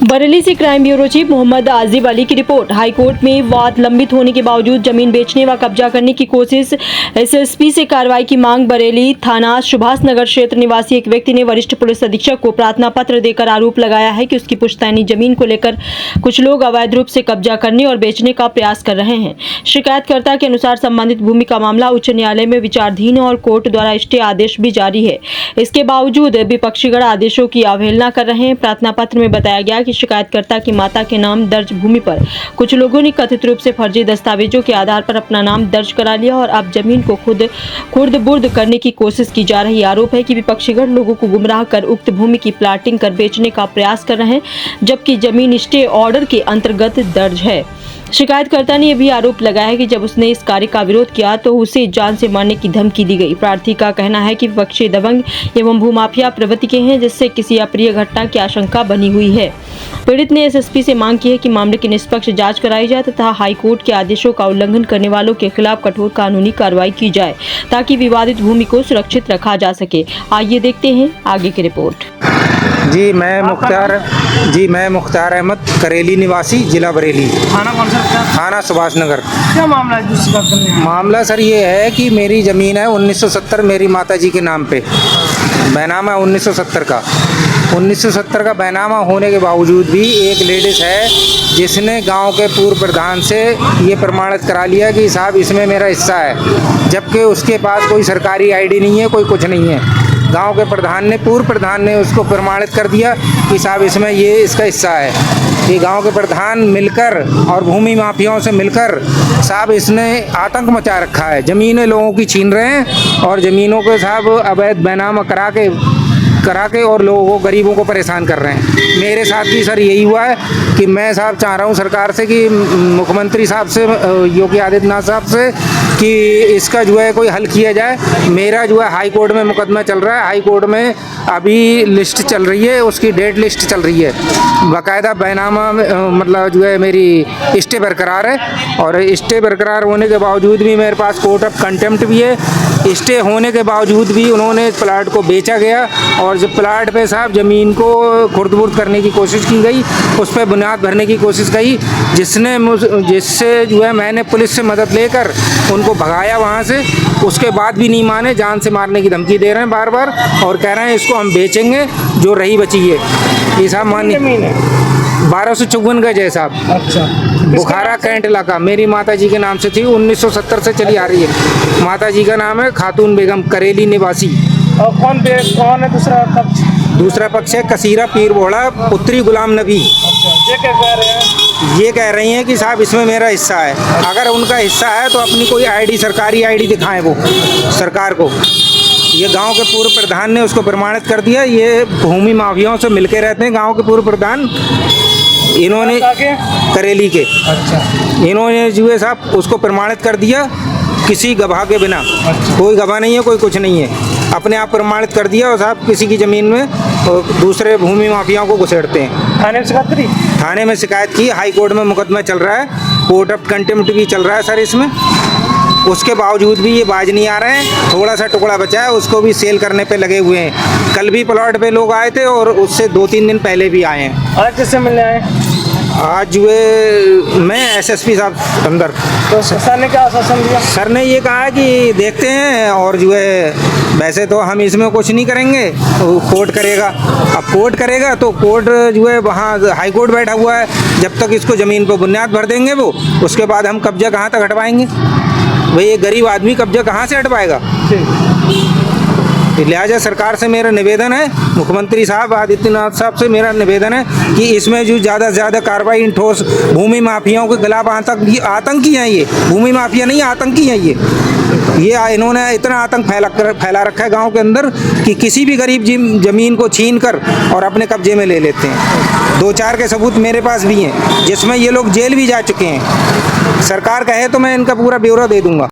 बरेली से crime bureau chief Mohammad Ajib Ali की report. High court में वाद लंबित होने के बावजूद जमीन बेचने व कब्जा करने की कोशिश, एसएसपी से कार्रवाई की मांग। बरेली थाना सुभाष नगर क्षेत्र निवासी एक व्यक्ति ने वरिष्ठ पुलिस अधीक्षक को प्रार्थना पत्र देकर आरोप लगाया है कि उसकी पुश्तैनी जमीन को लेकर कुछ लोग अवैध रूप से कब्जा करने और बेचने का प्रयास कर रहे हैं। शिकायतकर्ता के अनुसार संबंधित भूमि का मामला उच्च न्यायालय में विचाराधीन और कोर्ट द्वारा स्टे आदेश भी जारी है। इसके बावजूद विपक्षीगण आदेशों की अवहेलना कर रहे हैं। प्रार्थना पत्र में बताया गया कि शिकायतकर्ता की माता के नाम दर्ज भूमि पर कुछ लोगों ने कथित रूप से फर्जी दस्तावेजों के आधार पर अपना नाम दर्ज करा लिया और अब जमीन को खुर्द-बुर्द करने की कोशिश की जा रही है। आरोप है कि विपक्षीगण लोगों को गुमराह कर उक्त भूमि की प्लाटिंग कर बेचने का प्रयास कर रहे हैं, जबकि जमीन स्टे ऑर्डर के अंतर्गत दर्ज है। शिकायतकर्ता ने यह भी आरोप लगाया है कि जब उसने इस कार्य का विरोध किया तो उसे जान से मारने की धमकी दी गई। प्रार्थी का कहना है कि विपक्षी दबंग एवं भूमाफिया प्रवृत्ति के हैं, जिससे किसी अप्रिय घटना की आशंका बनी हुई है। पीड़ित ने एसएसपी से मांग की है कि मामले की निष्पक्ष जांच कराई जाए तथा हाईकोर्ट के आदेशों का उल्लंघन करने वालों के खिलाफ कठोर कानूनी कार्रवाई की जाए ताकि विवादित भूमि को सुरक्षित रखा जा सके। आइए देखते हैं आगे की रिपोर्ट। जी मैं मुख्तार अहमद, करेली निवासी, जिला बरेली। थाना कौन सा? थाना सुभाष नगर। क्या मामला है जिस बात करने आए? मामला सर ये है कि मेरी ज़मीन है 1970 मेरी माताजी के नाम पे बैनामा है 1970 का। 1970 का बैनामा होने के बावजूद भी एक लेडीज़ है जिसने गांव के पूर्व प्रधान से ये प्रमाणित करा लिया कि साहब इसमें मेरा हिस्सा है, जबकि उसके पास कोई सरकारी आईडी नहीं है, कोई कुछ नहीं है। गांव के पूर्व प्रधान ने उसको प्रमाणित कर दिया कि साहब इसमें ये इसका हिस्सा है। ये गांव के प्रधान मिलकर और भूमि माफियाओं से मिलकर साहब इसने आतंक मचा रखा है। ज़मीनें लोगों की छीन रहे हैं और ज़मीनों को साहब अवैध बैनामा करा के और लोगों को, गरीबों को परेशान कर रहे हैं। मेरे साथ भी सर यही हुआ है कि मैं साहब चाह रहा हूँ सरकार से कि मुख्यमंत्री साहब से, योगी आदित्यनाथ साहब से, कि इसका जो है कोई हल किया जाए। मेरा जो है हाई कोर्ट में मुकदमा चल रहा है। हाई कोर्ट में अभी लिस्ट चल रही है, उसकी डेट लिस्ट चल रही है। बाकायदा बैनामा मतलब जो है मेरी स्टे बरकरार है और स्टे बरकरार होने के बावजूद भी मेरे पास कोर्ट ऑफ कंटेम्प्ट भी है। स्टे होने के बावजूद भी उन्होंने प्लाट को बेचा गया और जब प्लाट पे साहब ज़मीन को खुर्द-बुर्द करने की कोशिश की गई, उस पर बुनियाद भरने की कोशिश की, जिससे जो है मैंने पुलिस से मदद लेकर उनको भगाया वहाँ से। उसके बाद भी नहीं माने, जान से मारने की धमकी दे रहे हैं बार बार और कह रहे हैं इसको हम बेचेंगे जो रही बची है। ये साहब मानिए 1254 गज है साहब। अच्छा। बुखारा कैंट इलाका मेरी माताजी के नाम से थी, 1970 से चली आ रही है। माताजी का नाम है खातून बेगम, करेली निवासी। और कौन है दूसरा पक्ष? दूसरा पक्ष है कसीरा पीर बोड़ा, पुत्री गुलाम नबी। अच्छा, ये क्या कह रहे हैं? ये कह रही हैं कि साहब इसमें मेरा हिस्सा है। अगर उनका हिस्सा है तो अपनी कोई आईडी, सरकारी आईडी दिखाएं वो सरकार को। ये गांव के पूर्व प्रधान ने उसको प्रमाणित कर दिया। ये भूमि माफियाओं से मिलके रहते हैं गांव के पूर्व प्रधान, इन्होंने करेली के। अच्छा। इन्होंने जो है साहब उसको प्रमाणित कर दिया किसी गवाह के बिना। अच्छा। कोई गवाह नहीं है, कोई कुछ नहीं है, अपने आप प्रमाणित कर दिया और साहब किसी की ज़मीन में दूसरे भूमि माफियाओं को घुसेड़ते हैं। थाने में शिकायत करी? थाने में शिकायत की, हाई कोर्ट में मुकदमा चल रहा है, कोर्ट ऑफ कंटेम्प्ट भी चल रहा है सर इसमें। उसके बावजूद भी ये बाज नहीं आ रहे हैं। थोड़ा सा टुकड़ा बचा है, उसको भी सेल करने पे लगे हुए हैं। कल भी प्लॉट पे लोग आए थे और उससे 2-3 दिन पहले भी आए हैं। आज किससे मिलने आए? आज जो है मैं एसएसपी साहब अंदर। तो सर ने क्या आश्वासन दिया? सर ने ये कहा कि देखते हैं और जो है वैसे तो हम इसमें कुछ नहीं करेंगे, तो कोर्ट करेगा। अब कोर्ट करेगा तो कोर्ट जो है वहाँ हाई कोर्ट बैठा हुआ है, जब तक इसको ज़मीन पर बुनियाद भर देंगे वो, उसके बाद हम कब्जा कहाँ तक हटवाएंगे? भाई ये गरीब आदमी कब्जा कहाँ से हटवाएगा? लिहाजा सरकार से मेरा निवेदन है, मुख्यमंत्री साहब आदित्यनाथ साहब से मेरा निवेदन है कि इसमें जो ज़्यादा से ज़्यादा कार्रवाई, ठोस भूमि माफियाओं के खिलाफ आतंकी हैं ये, भूमि माफिया नहीं आतंकी हैं ये इन्होंने इतना आतंक फैला रखा है गांव के अंदर कि किसी भी गरीब ज़मीन को छीन कर और अपने कब्जे में ले लेते हैं। 2-4 के सबूत मेरे पास भी हैं जिसमें ये लोग जेल भी जा चुके हैं। सरकार कहे तो मैं इनका पूरा ब्यौरा दे दूँगा।